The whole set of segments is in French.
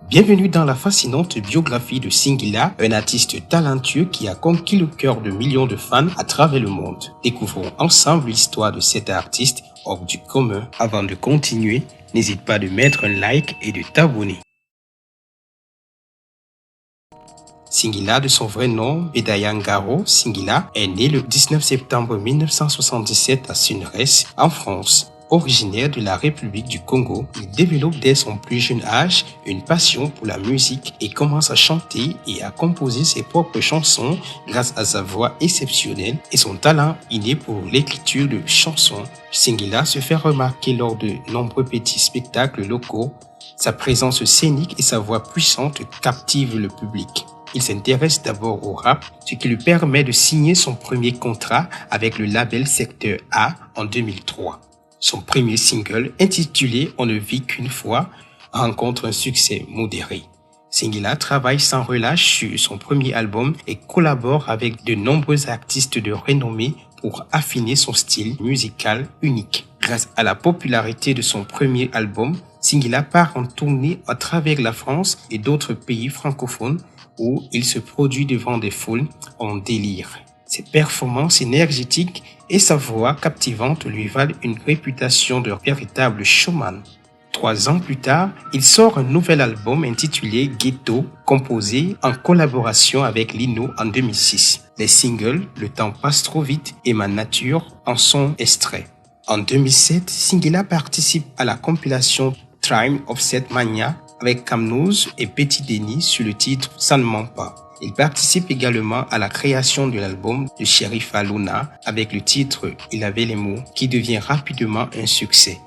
Bienvenue dans la fascinante biographie de Singila, un artiste talentueux qui a conquis le cœur de millions de fans à travers le monde. Découvrons ensemble l'histoire de cet artiste hors du commun. Avant de continuer, n'hésite pas de mettre un like et de t'abonner. Singila, de son vrai nom, Bedaya Ngaro Singila, est né le 19 septembre 1977 à Sunres, en France. Originaire de la République du Congo, il développe dès son plus jeune âge une passion pour la musique et commence à chanter et à composer ses propres chansons grâce à sa voix exceptionnelle et son talent inné pour l'écriture de chansons. Singila se fait remarquer lors de nombreux petits spectacles locaux. Sa présence scénique et sa voix puissante captivent le public. Il s'intéresse d'abord au rap, ce qui lui permet de signer son premier contrat avec le label Secteur A en 2003. Son premier single, intitulé « On ne vit qu'une fois », rencontre un succès modéré. Singila travaille sans relâche sur son premier album et collabore avec de nombreux artistes de renommée pour affiner son style musical unique. Grâce à la popularité de son premier album, Singila part en tournée à travers la France et d'autres pays francophones où il se produit devant des foules en délire. Ses performances énergétiques et sa voix captivante lui valent une réputation de véritable showman. 3 ans plus tard, il sort un nouvel album intitulé Ghetto, composé en collaboration avec Lino en 2006. Les singles Le temps passe trop vite et Ma nature en sont extraits. En 2007, Singila participe à la compilation Time of Set Mania avec Kamnouz et Petit Denis sur le titre Ça ne ment pas. Il participe également à la création de l'album de Sherifa Luna avec le titre Il avait les mots qui devient rapidement un succès.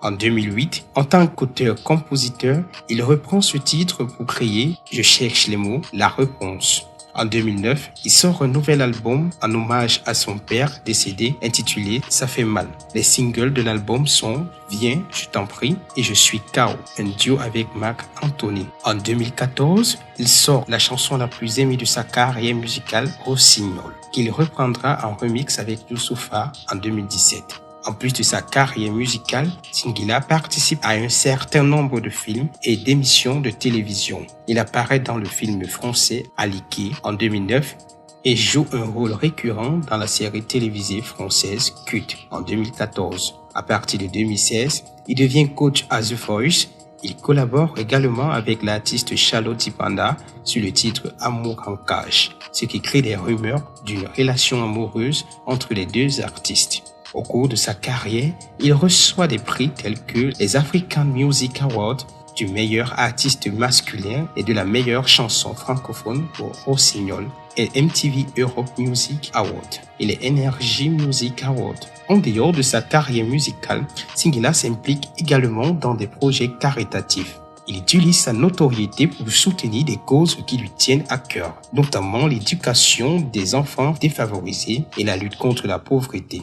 En 2008, en tant qu'auteur-compositeur, il reprend ce titre pour créer Je cherche les mots, la réponse. En 2009, il sort un nouvel album en hommage à son père décédé intitulé Ça fait mal. Les singles de l'album sont Viens, je t'en prie et Je suis KO, un duo avec Marc Anthony. En 2014, il sort la chanson la plus aimée de sa carrière musicale, Rossignol, qu'il reprendra en remix avec Youssoupha en 2017. En plus de sa carrière musicale, Singila participe à un certain nombre de films et d'émissions de télévision. Il apparaît dans le film français Aliké en 2009 et joue un rôle récurrent dans la série télévisée française Cut en 2014. À partir de 2016, il devient coach à The Voice. Il collabore également avec l'artiste Charlotte Tipanda sur le titre Amour en cage, ce qui crée des rumeurs d'une relation amoureuse entre les deux artistes. Au cours de sa carrière, il reçoit des prix tels que les African Music Awards du meilleur artiste masculin et de la meilleure chanson francophone pour Rossignol et MTV Europe Music Award et les Energy Music Awards. En dehors de sa carrière musicale, Singila s'implique également dans des projets caritatifs. Il utilise sa notoriété pour soutenir des causes qui lui tiennent à cœur, notamment l'éducation des enfants défavorisés et la lutte contre la pauvreté.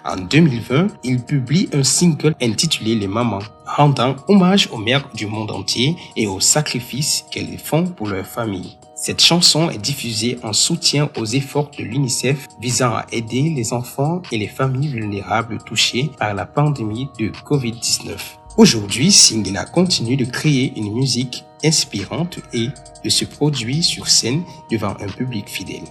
En 2020, il publie un single intitulé Les Mamans, rendant hommage aux mères du monde entier et aux sacrifices qu'elles font pour leur famille. Cette chanson est diffusée en soutien aux efforts de l'UNICEF visant à aider les enfants et les familles vulnérables touchées par la pandémie de Covid-19. Aujourd'hui, Singila continue de créer une musique inspirante et de se produire sur scène devant un public fidèle.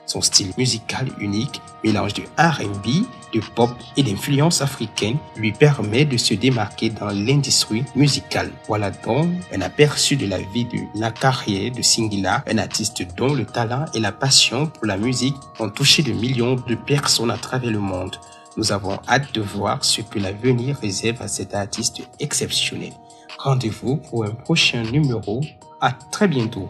Son style musical unique, mélange de R&B, de pop et d'influences africaines, lui permet de se démarquer dans l'industrie musicale. Voilà donc un aperçu de la vie de la carrière de Singila, un artiste dont le talent et la passion pour la musique ont touché de millions de personnes à travers le monde. Nous avons hâte de voir ce que l'avenir réserve à cet artiste exceptionnel. Rendez-vous pour un prochain numéro. À très bientôt.